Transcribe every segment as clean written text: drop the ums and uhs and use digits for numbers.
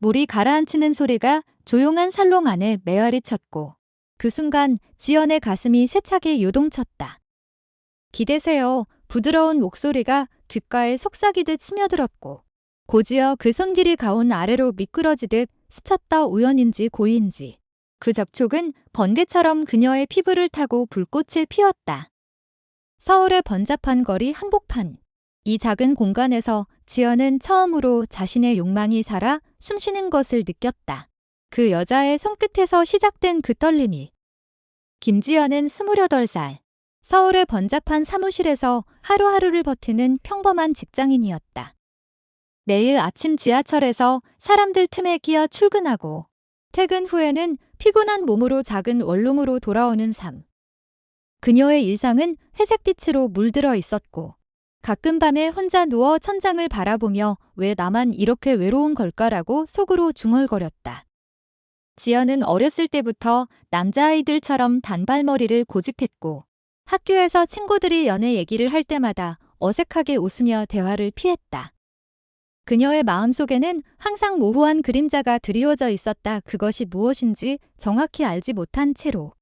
물이 가라앉히는 소리가 조용한 살롱 안에 메아리 쳤고 그 순간 지연의 가슴이 세차게 요동쳤다. 기대세요. 부드러운 목소리가 귓가에 속삭이듯 스며들었고 곧이어 그 손길이 가운 아래로 미끄러지듯 스쳤다. 우연인지 고의인지 그 접촉은 번개처럼 그녀의 피부를 타고 불꽃을 피웠다. 서울의 번잡한 거리 한복판. 이 작은 공간에서 지연은 처음으로 자신의 욕망이 살아 숨쉬는 것을 느꼈다. 그 여자의 손끝에서 시작된 그 떨림이. 김지연은 28살. 서울의 번잡한 사무실에서 하루하루를 버티는 평범한 직장인이었다. 매일 아침 지하철에서 사람들 틈에 끼어 출근하고 퇴근 후에는 피곤한 몸으로 작은 원룸으로 돌아오는 삶. 그녀의 일상은 회색빛으로 물들어 있었고 가끔 밤에 혼자 누워 천장을 바라보며 왜 나만 이렇게 외로운 걸까라고 속으로 중얼거렸다. 지연은 어렸을 때부터 남자아이들처럼 단발머리를 고집했고 학교에서 친구들이 연애 얘기를 할 때마다 어색하게 웃으며 대화를 피했다. 그녀의 마음속에는 항상 모호한 그림자가 드리워져 있었다. 그것이 무엇인지 정확히 알지 못한 채로.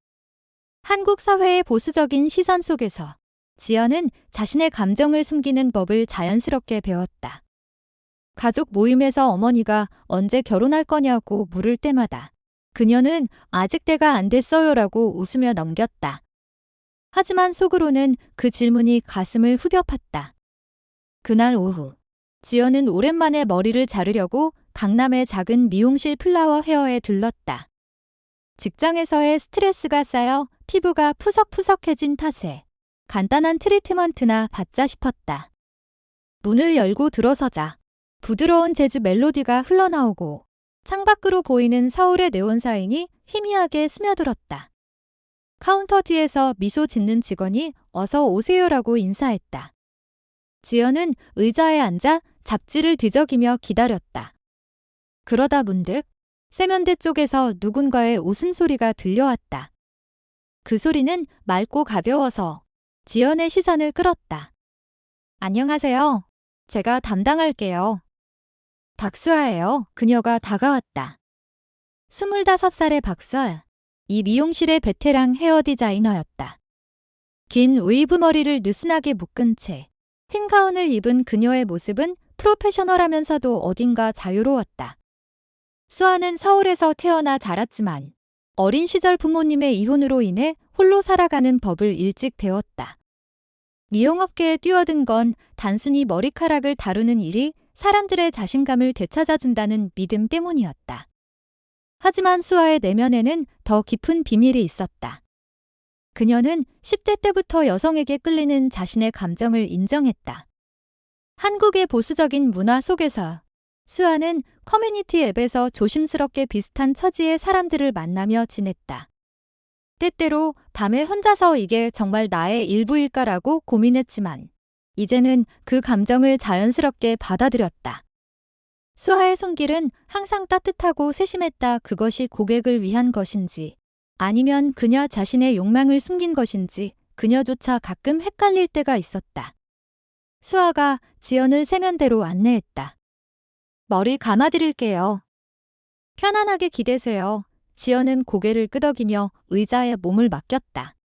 한국 사회의 보수적인 시선 속에서 지연은 자신의 감정을 숨기는 법을 자연스럽게 배웠다. 가족 모임에서 어머니가 언제 결혼할 거냐고 물을 때마다 그녀는 아직 때가 안 됐어요라고 웃으며 넘겼다. 하지만 속으로는 그 질문이 가슴을 후벼 팠다. 그날 오후 지연은 오랜만에 머리를 자르려고 강남의 작은 미용실 플라워 헤어에 들렀다. 직장에서의 스트레스가 쌓여 피부가 푸석푸석해진 탓에 간단한 트리트먼트나 받자 싶었다. 문을 열고 들어서자 부드러운 재즈 멜로디가 흘러나오고 창밖으로 보이는 서울의 네온 사인이 희미하게 스며들었다. 카운터 뒤에서 미소 짓는 직원이 어서 오세요라고 인사했다. 지연은 의자에 앉아 잡지를 뒤적이며 기다렸다. 그러다 문득 세면대 쪽에서 누군가의 웃음소리가 들려왔다. 그 소리는 맑고 가벼워서 지연의 시선을 끌었다. 안녕하세요. 제가 담당할게요. 박수아예요. 그녀가 다가왔다. 25살의 박설. 이 미용실의 베테랑 헤어 디자이너였다. 긴 웨이브 머리를 느슨하게 묶은 채 흰 가운을 입은 그녀의 모습은 프로페셔널하면서도 어딘가 자유로웠다. 수아는 서울에서 태어나 자랐지만 어린 시절 부모님의 이혼으로 인해 홀로 살아가는 법을 일찍 배웠다. 미용업계에 뛰어든 건 단순히 머리카락을 다루는 일이 사람들의 자신감을 되찾아준다는 믿음 때문이었다. 하지만 수아의 내면에는 더 깊은 비밀이 있었다. 그녀는 10대 때부터 여성에게 끌리는 자신의 감정을 인정했다. 한국의 보수적인 문화 속에서 수아는 커뮤니티 앱에서 조심스럽게 비슷한 처지의 사람들을 만나며 지냈다. 때때로 밤에 혼자서 이게 정말 나의 일부일까라고 고민했지만 이제는 그 감정을 자연스럽게 받아들였다. 수아의 손길은 항상 따뜻하고 세심했다. 그것이 고객을 위한 것인지 아니면 그녀 자신의 욕망을 숨긴 것인지 그녀조차 가끔 헷갈릴 때가 있었다. 수아가 지연을 세면대로 안내했다. 머리 감아드릴게요. 편안하게 기대세요. 지연은 고개를 끄덕이며 의자에 몸을 맡겼다.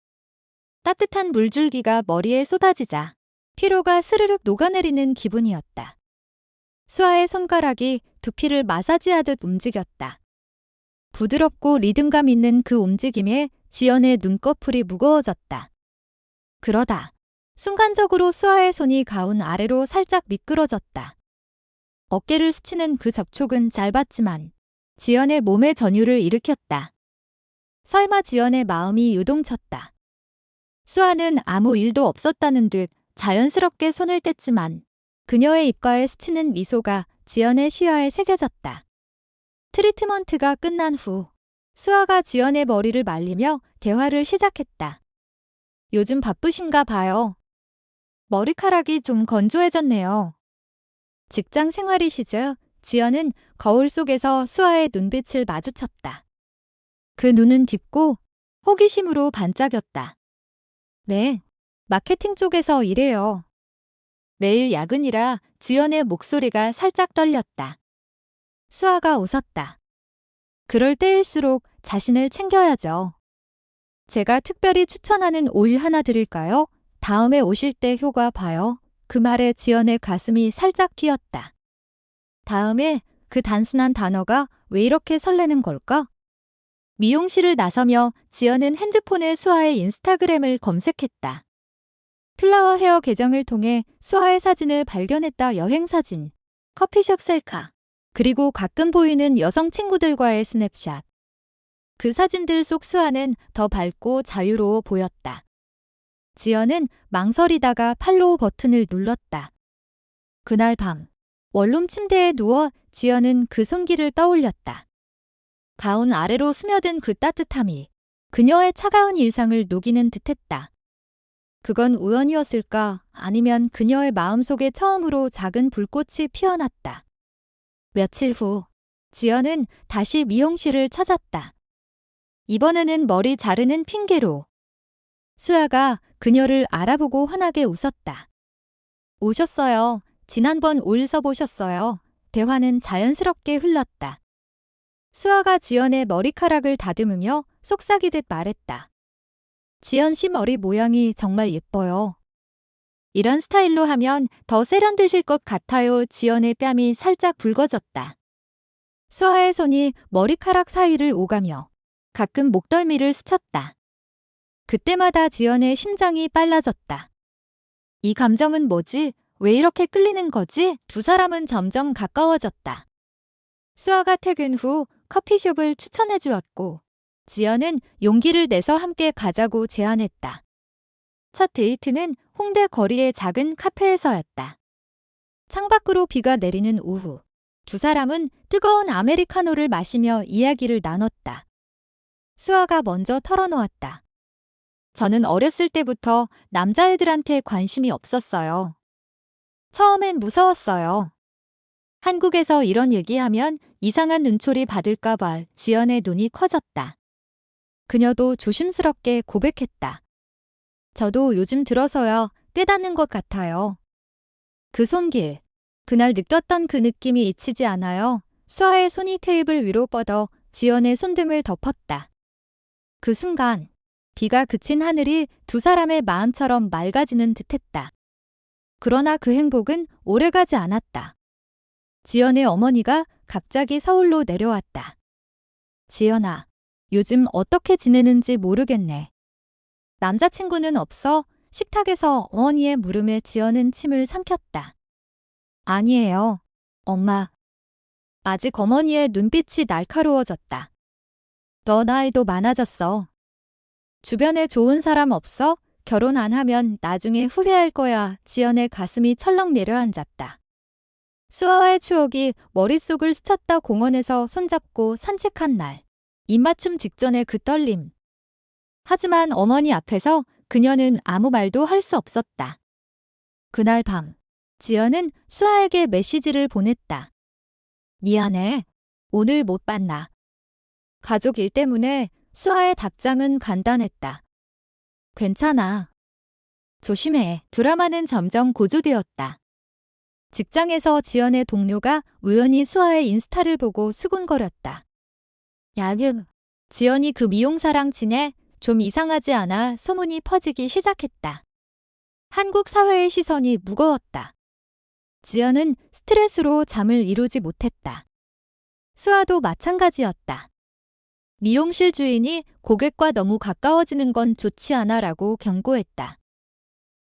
따뜻한 물줄기가 머리에 쏟아지자 피로가 스르륵 녹아내리는 기분이었다. 수아의 손가락이 두피를 마사지하듯 움직였다. 부드럽고 리듬감 있는 그 움직임에 지연의 눈꺼풀이 무거워졌다. 그러다 순간적으로 수아의 손이 가운 아래로 살짝 미끄러졌다. 어깨를 스치는 그 접촉은 짧았지만 지연의 몸에 전율을 일으켰다. 설마 지연의 마음이 요동쳤다. 수아는 아무 일도 없었다는 듯 자연스럽게 손을 뗐지만 그녀의 입가에 스치는 미소가 지연의 시야에 새겨졌다. 트리트먼트가 끝난 후 수아가 지연의 머리를 말리며 대화를 시작했다. 요즘 바쁘신가 봐요. 머리카락이 좀 건조해졌네요. 직장 생활이 시작 지연은 거울 속에서 수아의 눈빛을 마주쳤다. 그 눈은 깊고 호기심으로 반짝였다. 네, 마케팅 쪽에서 일해요. 매일 야근이라 지연의 목소리가 살짝 떨렸다. 수아가 웃었다. 그럴 때일수록 자신을 챙겨야죠. 제가 특별히 추천하는 오일 하나 드릴까요? 다음에 오실 때 효과 봐요. 그 말에 지연의 가슴이 살짝 뛰었다. 다음에 그 단순한 단어가 왜 이렇게 설레는 걸까? 미용실을 나서며 지연은 핸드폰에 수아의 인스타그램을 검색했다. 플라워 헤어 계정을 통해 수아의 사진을 발견했다. 여행 사진, 커피숍 셀카, 그리고 가끔 보이는 여성 친구들과의 스냅샷. 그 사진들 속 수아는 더 밝고 자유로워 보였다. 지연은 망설이다가 팔로우 버튼을 눌렀다. 그날 밤, 원룸 침대에 누워 지연은 그 손길을 떠올렸다. 가운 아래로 스며든 그 따뜻함이 그녀의 차가운 일상을 녹이는 듯했다. 그건 우연이었을까? 아니면 그녀의 마음속에 처음으로 작은 불꽃이 피어났다. 며칠 후, 지연은 다시 미용실을 찾았다. 이번에는 머리 자르는 핑계로. 수아가 그녀를 알아보고 환하게 웃었다. 오셨어요. 지난번 오일 써보셨어요. 대화는 자연스럽게 흘렀다. 수아가 지연의 머리카락을 다듬으며 속삭이듯 말했다. 지연 씨 머리 모양이 정말 예뻐요. 이런 스타일로 하면 더 세련되실 것 같아요. 지연의 뺨이 살짝 붉어졌다. 수아의 손이 머리카락 사이를 오가며 가끔 목덜미를 스쳤다. 그때마다 지연의 심장이 빨라졌다. 이 감정은 뭐지? 왜 이렇게 끌리는 거지? 두 사람은 점점 가까워졌다. 수아가 퇴근 후 커피숍을 추천해 주었고 지연은 용기를 내서 함께 가자고 제안했다. 첫 데이트는 홍대 거리의 작은 카페에서였다. 창밖으로 비가 내리는 오후, 두 사람은 뜨거운 아메리카노를 마시며 이야기를 나눴다. 수아가 먼저 털어놓았다. 저는 어렸을 때부터 남자애들한테 관심이 없었어요. 처음엔 무서웠어요. 한국에서 이런 얘기하면 이상한 눈초리 받을까봐. 지연의 눈이 커졌다. 그녀도 조심스럽게 고백했다. 저도 요즘 들어서야 깨닫는 것 같아요. 그 손길, 그날 느꼈던 그 느낌이 잊히지 않아요. 수아의 손이 테이블 위로 뻗어 지연의 손등을 덮었다. 그 순간 비가 그친 하늘이 두 사람의 마음처럼 맑아지는 듯했다. 그러나 그 행복은 오래가지 않았다. 지연의 어머니가 갑자기 서울로 내려왔다. 지연아, 요즘 어떻게 지내는지 모르겠네. 남자친구는 없어? 식탁에서 어머니의 물음에 지연은 침을 삼켰다. 아니에요, 엄마. 아직 어머니의 눈빛이 날카로워졌다. 너 나이도 많아졌어. 주변에 좋은 사람 없어? 결혼 안 하면 나중에 후회할 거야. 지연의 가슴이 철렁 내려앉았다. 수아와의 추억이 머릿속을 스쳤다. 공원에서 손잡고 산책한 날. 입맞춤 직전의 그 떨림. 하지만 어머니 앞에서 그녀는 아무 말도 할 수 없었다. 그날 밤, 지연은 수아에게 메시지를 보냈다. 미안해. 오늘 못 봤나. 가족 일 때문에. 수아의 답장은 간단했다. 괜찮아. 조심해. 드라마는 점점 고조되었다. 직장에서 지연의 동료가 우연히 수아의 인스타를 보고 수군거렸다. 야금, 지연이 그 미용사랑 지내? 좀 이상하지 않아? 소문이 퍼지기 시작했다. 한국 사회의 시선이 무거웠다. 지연은 스트레스로 잠을 이루지 못했다. 수아도 마찬가지였다. 미용실 주인이 고객과 너무 가까워지는 건 좋지 않아라고 경고했다.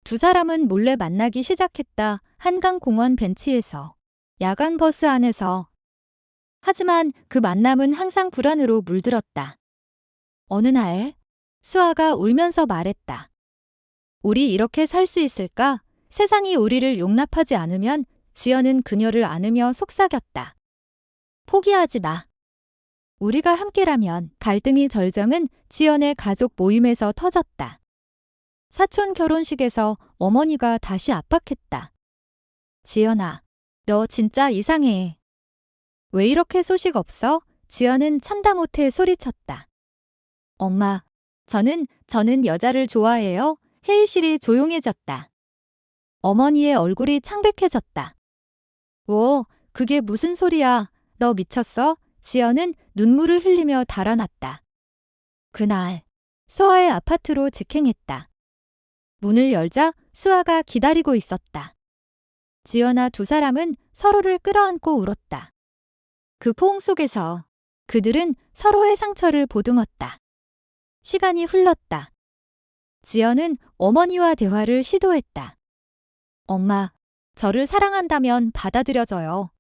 두 사람은 몰래 만나기 시작했다. 한강공원 벤치에서, 야간 버스 안에서. 하지만 그 만남은 항상 불안으로 물들었다. 어느 날, 수아가 울면서 말했다. 우리 이렇게 살 수 있을까? 세상이 우리를 용납하지 않으면. 지연은 그녀를 안으며 속삭였다. 포기하지 마. 우리가 함께라면. 갈등이 절정은 지연의 가족 모임에서 터졌다. 사촌 결혼식에서 어머니가 다시 압박했다. 지연아, 너 진짜 이상해. 왜 이렇게 소식 없어? 지연은 참다 못해 소리쳤다. 엄마, 저는 여자를 좋아해요. 회의실이 조용해졌다. 어머니의 얼굴이 창백해졌다. 오, 그게 무슨 소리야. 너 미쳤어? 지연은 눈물을 흘리며 달아났다. 그날 수아의 아파트로 직행했다. 문을 열자 수아가 기다리고 있었다. 지연아 두 사람은 서로를 끌어안고 울었다. 그 포옹 속에서 그들은 서로의 상처를 보듬었다. 시간이 흘렀다. 지연은 어머니와 대화를 시도했다. 엄마, 저를 사랑한다면 받아들여줘요.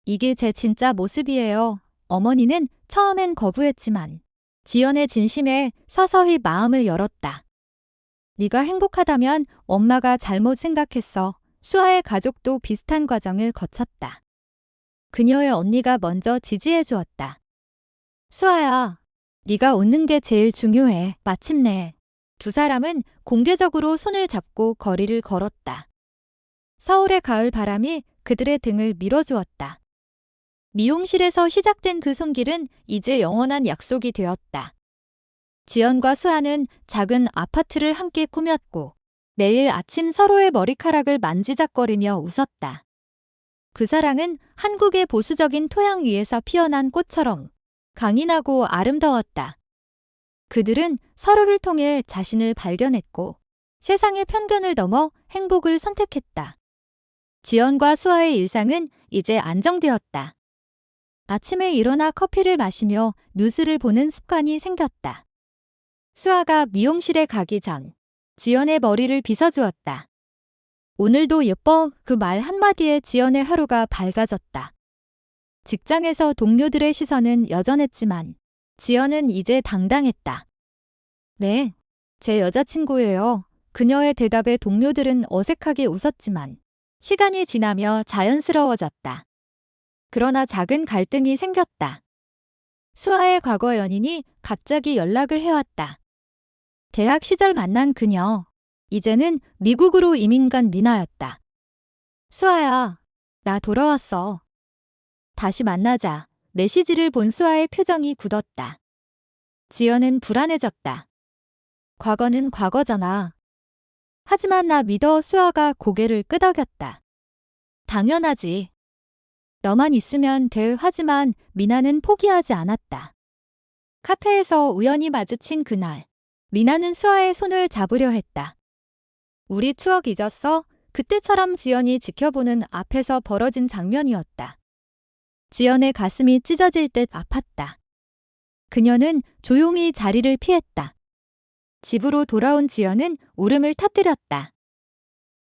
이게 제 진짜 모습이에요. 어머니는 처음엔 거부했지만 지연의 진심에 서서히 마음을 열었다. 네가 행복하다면 엄마가 잘못 생각했어. 수아의 가족도 비슷한 과정을 거쳤다. 그녀의 언니가 먼저 지지해 주었다. 수아야, 네가 웃는 게 제일 중요해. 마침내 두 사람은 공개적으로 손을 잡고 거리를 걸었다. 서울의 가을 바람이 그들의 등을 밀어주었다. 미용실에서 시작된 그 손길은 이제 영원한 약속이 되었다. 지연과 수아는 작은 아파트를 함께 꾸몄고 매일 아침 서로의 머리카락을 만지작거리며 웃었다. 그 사랑은 한국의 보수적인 토양 위에서 피어난 꽃처럼 강인하고 아름다웠다. 그들은 서로를 통해 자신을 발견했고 세상의 편견을 넘어 행복을 선택했다. 지연과 수아의 일상은 이제 안정되었다. 아침에 일어나 커피를 마시며 뉴스를 보는 습관이 생겼다. 수아가 미용실에 가기 전 지연의 머리를 빗어주었다. 오늘도 예뻐 그 말 한마디에 지연의 하루가 밝아졌다. 직장에서 동료들의 시선은 여전했지만 지연은 이제 당당했다. 네, 제 여자친구예요. 그녀의 대답에 동료들은 어색하게 웃었지만 시간이 지나며 자연스러워졌다. 그러나 작은 갈등이 생겼다. 수아의 과거 연인이 갑자기 연락을 해왔다. 대학 시절 만난 그녀. 이제는 미국으로 이민 간 미나였다. 수아야, 나 돌아왔어. 다시 만나자. 메시지를 본 수아의 표정이 굳었다. 지연은 불안해졌다. 과거는 과거잖아. 하지만 나 믿어. 수아가 고개를 끄덕였다. 당연하지. 너만 있으면 돼. 하지만 미나는 포기하지 않았다. 카페에서 우연히 마주친 그날, 미나는 수아의 손을 잡으려 했다. 우리 추억 잊었어? 그때처럼 지연이 지켜보는 앞에서 벌어진 장면이었다. 지연의 가슴이 찢어질 듯 아팠다. 그녀는 조용히 자리를 피했다. 집으로 돌아온 지연은 울음을 터뜨렸다.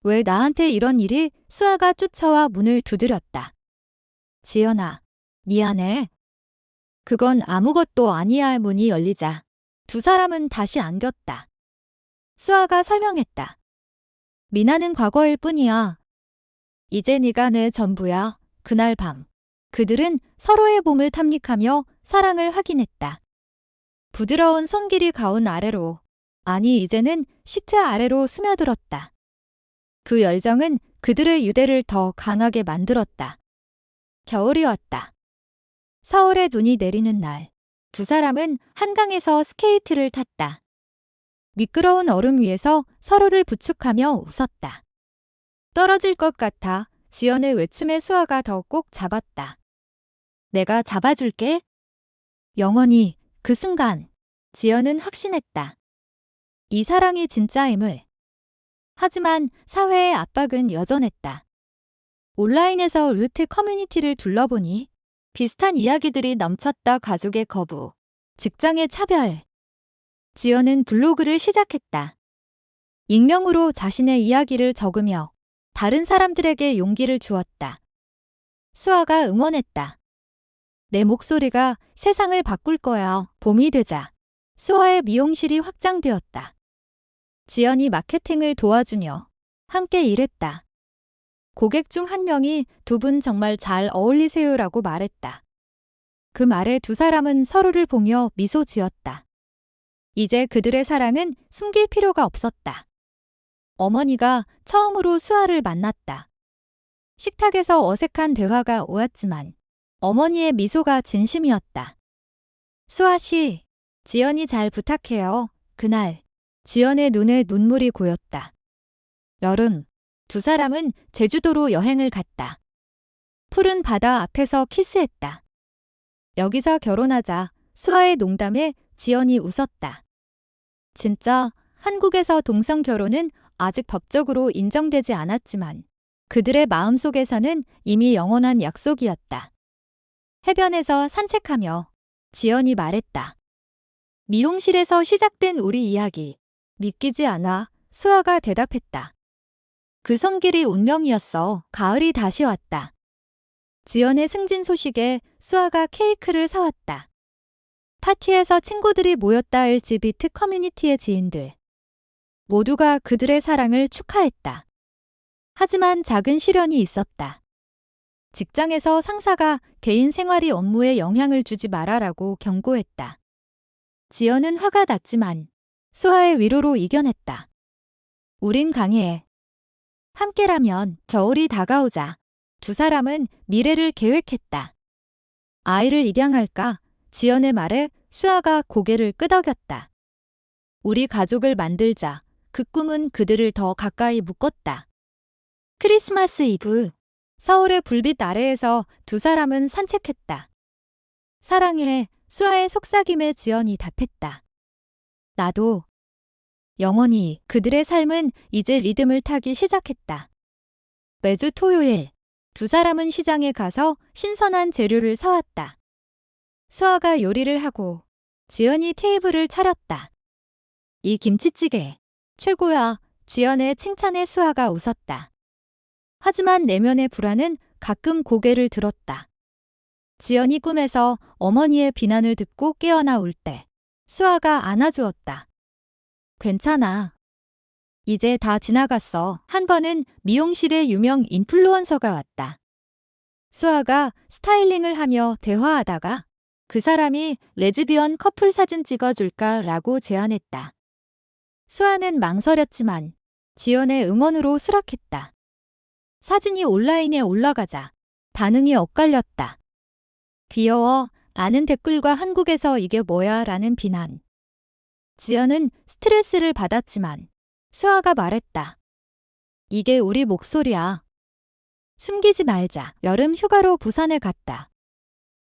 왜 나한테 이런 일이? 수아가 쫓아와 문을 두드렸다. 지연아, 미안해. 그건 아무것도 아니야. 문이 열리자 두 사람은 다시 안겼다. 수아가 설명했다. 미나는 과거일 뿐이야. 이제 네가 내 전부야. 그날 밤 그들은 서로의 몸을 탐닉하며 사랑을 확인했다. 부드러운 손길이 가운 아래로, 아니 이제는 시트 아래로 스며들었다. 그 열정은 그들의 유대를 더 강하게 만들었다. 겨울이 왔다. 서울에 눈이 내리는 날, 두 사람은 한강에서 스케이트를 탔다. 미끄러운 얼음 위에서 서로를 부축하며 웃었다. 떨어질 것 같아. 지연의 외침에 수아가 더 꼭 잡았다. 내가 잡아줄게. 영원히. 그 순간 지연은 확신했다. 이 사랑이 진짜임을. 하지만 사회의 압박은 여전했다. 온라인에서 루트 커뮤니티를 둘러보니 비슷한 이야기들이 넘쳤다. 가족의 거부, 직장의 차별. 지연은 블로그를 시작했다. 익명으로 자신의 이야기를 적으며 다른 사람들에게 용기를 주었다. 수아가 응원했다. 내 목소리가 세상을 바꿀 거야. 봄이 되자 수아의 미용실이 확장되었다. 지연이 마케팅을 도와주며 함께 일했다. 고객 중 한 명이 두 분 정말 잘 어울리세요라고 말했다. 그 말에 두 사람은 서로를 보며 미소 지었다. 이제 그들의 사랑은 숨길 필요가 없었다. 어머니가 처음으로 수아를 만났다. 식탁에서 어색한 대화가 오갔지만 어머니의 미소가 진심이었다. 수아 씨, 지연이 잘 부탁해요. 그날 지연의 눈에 눈물이 고였다. 여름, 두 사람은 제주도로 여행을 갔다. 푸른 바다 앞에서 키스했다. 여기서 결혼하자. 수아의 농담에 지연이 웃었다. 진짜 한국에서 동성 결혼은 아직 법적으로 인정되지 않았지만 그들의 마음속에서는 이미 영원한 약속이었다. 해변에서 산책하며 지연이 말했다. 미용실에서 시작된 우리 이야기. 믿기지 않아. 수아가 대답했다. 그 손길이 운명이었어. 가을이 다시 왔다. 지연의 승진 소식에 수아가 케이크를 사왔다. 파티에서 친구들이 모였다. LGBT 커뮤니티의 지인들. 모두가 그들의 사랑을 축하했다. 하지만 작은 시련이 있었다. 직장에서 상사가 개인 생활이 업무에 영향을 주지 말아라고 경고했다. 지연은 화가 났지만 수아의 위로로 이겨냈다. 우린 강해. 함께라면 겨울이 다가오자. 두 사람은 미래를 계획했다. 아이를 입양할까? 지연의 말에 수아가 고개를 끄덕였다. 우리 가족을 만들자. 그 꿈은 그들을 더 가까이 묶었다. 크리스마스 이브. 서울의 불빛 아래에서 두 사람은 산책했다. 사랑해. 수아의 속삭임에 지연이 답했다. 나도. 영원히. 그들의 삶은 이제 리듬을 타기 시작했다. 매주 토요일 두 사람은 시장에 가서 신선한 재료를 사왔다. 수아가 요리를 하고 지연이 테이블을 차렸다. 이 김치찌개 최고야. 지연의 칭찬에 수아가 웃었다. 하지만 내면의 불안은 가끔 고개를 들었다. 지연이 꿈에서 어머니의 비난을 듣고 깨어나올 때 수아가 안아주었다. 괜찮아. 이제 다 지나갔어. 한 번은 미용실에 유명 인플루언서가 왔다. 수아가 스타일링을 하며 대화하다가 그 사람이 레즈비언 커플 사진 찍어줄까라고 제안했다. 수아는 망설였지만 지연의 응원으로 수락했다. 사진이 온라인에 올라가자 반응이 엇갈렸다. 귀여워. 아는 댓글과 한국에서 이게 뭐야 라는 비난. 지연은 스트레스를 받았지만 수아가 말했다. 이게 우리 목소리야. 숨기지 말자. 여름 휴가로 부산에 갔다.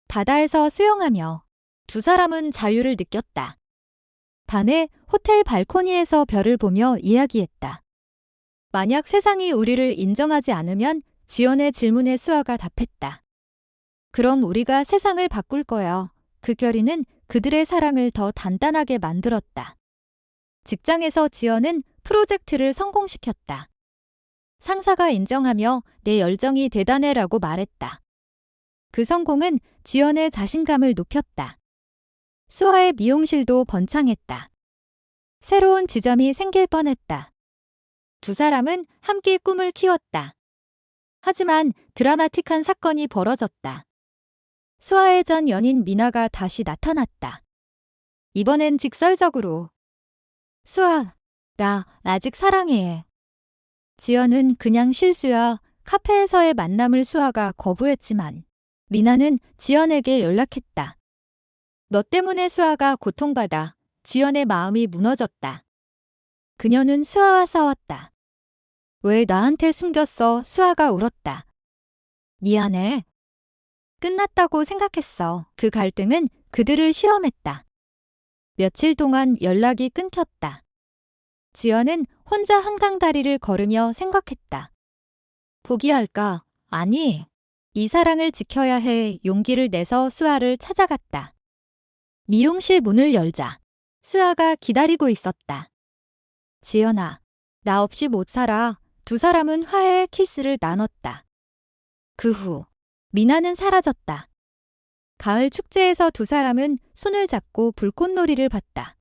바다에서 수영하며 두 사람은 자유를 느꼈다. 밤에 호텔 발코니에서 별을 보며 이야기했다. 만약 세상이 우리를 인정하지 않으면 지연의 질문에 수아가 답했다. 그럼 우리가 세상을 바꿀 거야. 그 결의는 그들의 사랑을 더 단단하게 만들었다. 직장에서 지연은 프로젝트를 성공시켰다. 상사가 인정하며 내 열정이 대단해라고 말했다. 그 성공은 지연의 자신감을 높였다. 수아의 미용실도 번창했다. 새로운 지점이 생길 뻔했다. 두 사람은 함께 꿈을 키웠다. 하지만 드라마틱한 사건이 벌어졌다. 수아의 전 연인 미나가 다시 나타났다. 이번엔 직설적으로. 수아, 나 아직 사랑해. 지연은 그냥 실수야. 카페에서의 만남을 수아가 거부했지만 미나는 지연에게 연락했다. 너 때문에 수아가 고통받아. 지연의 마음이 무너졌다. 그녀는 수아와 싸웠다. 왜 나한테 숨겼어? 수아가 울었다. 미안해. 끝났다고 생각했어. 그 갈등은 그들을 시험했다. 며칠 동안 연락이 끊겼다. 지연은 혼자 한강다리를 걸으며 생각했다. 포기할까? 아니. 이 사랑을 지켜야 해. 용기를 내서 수아를 찾아갔다. 미용실 문을 열자 수아가 기다리고 있었다. 지연아, 나 없이 못 살아. 두 사람은 화해의 키스를 나눴다. 그 후 미나는 사라졌다. 가을 축제에서 두 사람은 손을 잡고 불꽃놀이를 봤다.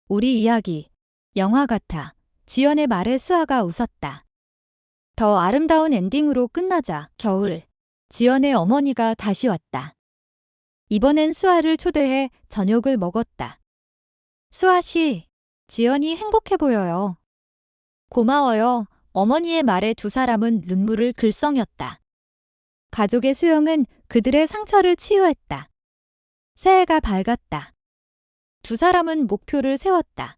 우리 이야기, 영화 같아. 지연의 말에 수아가 웃었다. 더 아름다운 엔딩으로 끝나자. 겨울, 지연의 어머니가 다시 왔다. 이번엔 수아를 초대해 저녁을 먹었다. 수아 씨, 지연이 행복해 보여요. 고마워요. 어머니의 말에 두 사람은 눈물을 글썽였다. 가족의 수용은 그들의 상처를 치유했다. 새해가 밝았다. 두 사람은 목표를 세웠다.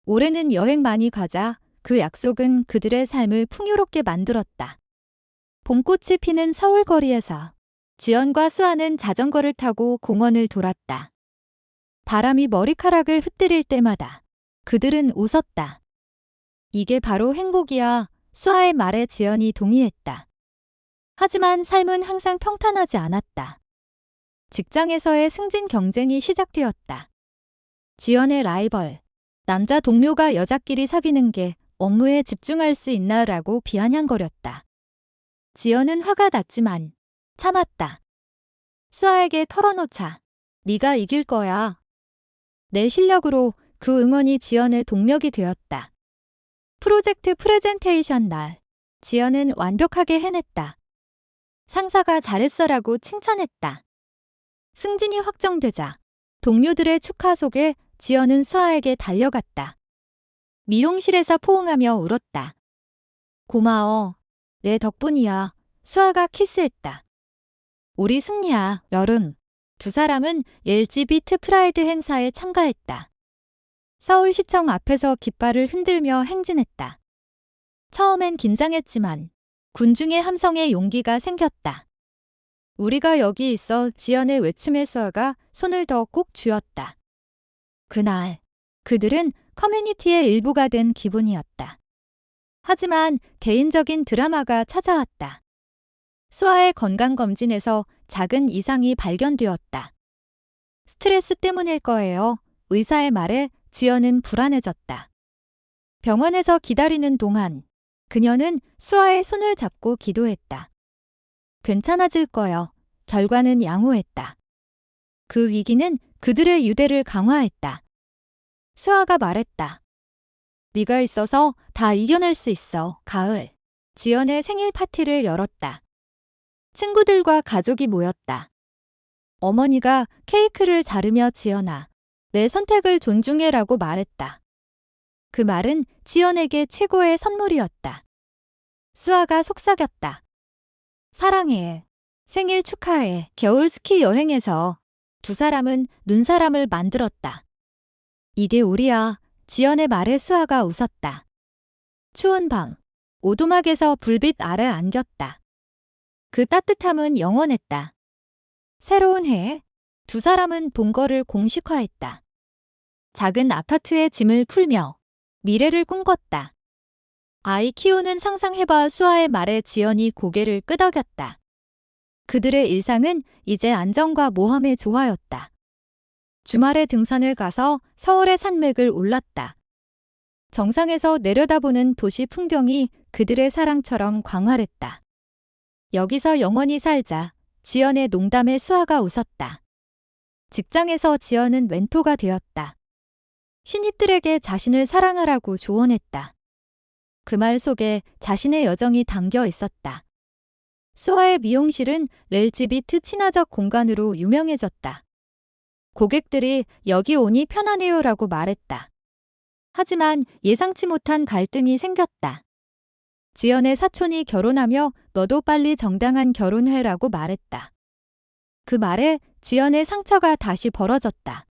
올해는 여행 많이 가자. 그 약속은 그들의 삶을 풍요롭게 만들었다. 봄꽃이 피는 서울 거리에서 지연과 수아는 자전거를 타고 공원을 돌았다. 바람이 머리카락을 흩뜨릴 때마다 그들은 웃었다. 이게 바로 행복이야. 수아의 말에 지연이 동의했다. 하지만 삶은 항상 평탄하지 않았다. 직장에서의 승진 경쟁이 시작되었다. 지연의 라이벌, 남자 동료가 여자끼리 사귀는 게 업무에 집중할 수 있나라고 비아냥거렸다. 지연은 화가 났지만 참았다. 수아에게 털어놓자. 네가 이길 거야. 내 실력으로. 그 응원이 지연의 동력이 되었다. 프로젝트 프레젠테이션 날, 지연은 완벽하게 해냈다. 상사가 잘했어라고 칭찬했다. 승진이 확정되자 동료들의 축하 속에 지연은 수아에게 달려갔다. 미용실에서 포옹하며 울었다. 고마워. 내 덕분이야. 수아가 키스했다. 우리 승리야. 여름. 두 사람은 LGBT 프라이드 행사에 참가했다. 서울시청 앞에서 깃발을 흔들며 행진했다. 처음엔 긴장했지만 군중의 함성에 용기가 생겼다. 우리가 여기 있어. 지연의 외침에 수아가 손을 더 꼭 쥐었다. 그날 그들은 커뮤니티의 일부가 된 기분이었다. 하지만 개인적인 드라마가 찾아왔다. 수아의 건강검진에서 작은 이상이 발견되었다. 스트레스 때문일 거예요. 의사의 말에 지연은 불안해졌다. 병원에서 기다리는 동안 그녀는 수아의 손을 잡고 기도했다. 괜찮아질 거요. 결과는 양호했다. 그 위기는 그들의 유대를 강화했다. 수아가 말했다. 네가 있어서 다 이겨낼 수 있어. 가을. 지연의 생일 파티를 열었다. 친구들과 가족이 모였다. 어머니가 케이크를 자르며 지연아, 내 선택을 존중해라고 말했다. 그 말은 지연에게 최고의 선물이었다. 수아가 속삭였다. 사랑해. 생일 축하해. 겨울 스키 여행에서 두 사람은 눈사람을 만들었다. 이게 우리야. 지연의 말에 수아가 웃었다. 추운 밤, 오두막에서 불빛 아래 안겼다. 그 따뜻함은 영원했다. 새로운 해에 두 사람은 동거를 공식화했다. 작은 아파트의 짐을 풀며 미래를 꿈꿨다. 아이 키우는 상상해봐. 수아의 말에 지연이 고개를 끄덕였다. 그들의 일상은 이제 안정과 모험의 조화였다. 주말에 등산을 가서 서울의 산맥을 올랐다. 정상에서 내려다보는 도시 풍경이 그들의 사랑처럼 광활했다. 여기서 영원히 살자. 지연의 농담에 수아가 웃었다. 직장에서 지연은 멘토가 되었다. 신입들에게 자신을 사랑하라고 조언했다. 그 말 속에 자신의 여정이 담겨 있었다. 수아의 미용실은 LGBT 친화적 공간으로 유명해졌다. 고객들이 여기 오니 편하네요라고 말했다. 하지만 예상치 못한 갈등이 생겼다. 지연의 사촌이 결혼하며 너도 빨리 정당한 결혼해라고 말했다. 그 말에 지연의 상처가 다시 벌어졌다.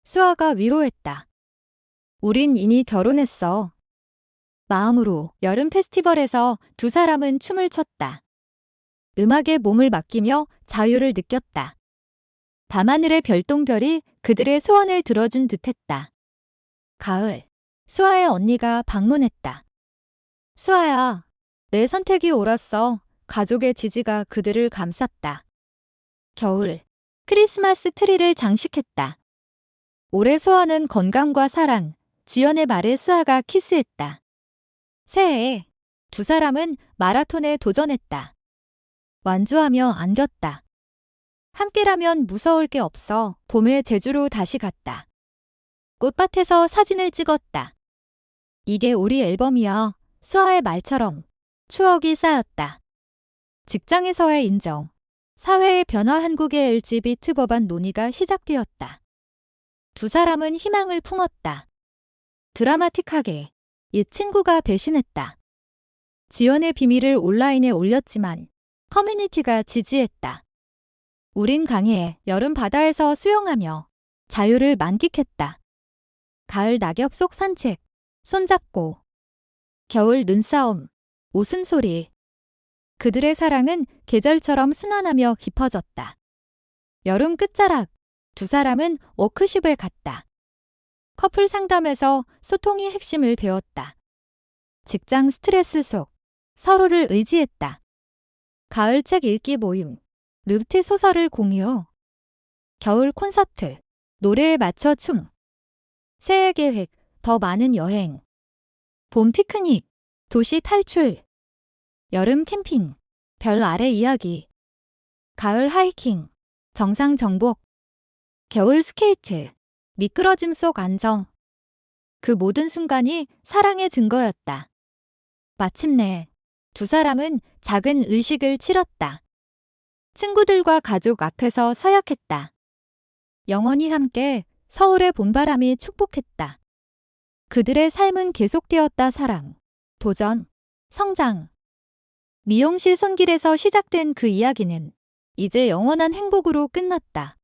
수아가 위로했다. 우린 이미 결혼했어. 마음으로. 여름 페스티벌에서 두 사람은 춤을 췄다. 음악에 몸을 맡기며 자유를 느꼈다. 밤하늘의 별똥별이 그들의 소원을 들어준 듯했다. 가을. 수아의 언니가 방문했다. 수아야, 내 선택이 옳았어. 가족의 지지가 그들을 감쌌다. 겨울. 크리스마스 트리를 장식했다. 올해 소원은 건강과 사랑. 지연의 말에 수아가 키스했다. 새해. 두 사람은 마라톤에 도전했다. 완주하며 안겼다. 함께라면 무서울 게 없어. 봄에 제주로 다시 갔다. 꽃밭에서 사진을 찍었다. 이게 우리 앨범이야. 수아의 말처럼 추억이 쌓였다. 직장에서의 인정. 사회의 변화. 한국의 LGBT 법안 논의가 시작되었다. 두 사람은 희망을 품었다. 드라마틱하게 옛 친구가 배신했다. 지연의 비밀을 온라인에 올렸지만 커뮤니티가 지지했다. 우린 강해. 여름 바다에서 수영하며 자유를 만끽했다. 가을 낙엽 속 산책, 손잡고. 겨울 눈싸움, 웃음소리. 그들의 사랑은 계절처럼 순환하며 깊어졌다. 여름 끝자락, 두 사람은 워크숍에 갔다. 커플 상담에서 소통의 핵심을 배웠다. 직장 스트레스 속 서로를 의지했다. 가을 책 읽기 모임, 루트 소설을 공유. 겨울 콘서트, 노래에 맞춰 춤. 새해 계획, 더 많은 여행. 봄 피크닉, 도시 탈출. 여름 캠핑, 별 아래 이야기. 가을 하이킹, 정상 정복. 겨울 스케이트, 미끄러짐 속 안정. 그 모든 순간이 사랑의 증거였다. 마침내 두 사람은 작은 의식을 치렀다. 친구들과 가족 앞에서 서약했다. 영원히 함께 서울의 봄바람이 축복했다. 그들의 삶은 계속되었다. 사랑, 도전, 성장. 미용실 손길에서 시작된 그 이야기는 이제 영원한 행복으로 끝났다.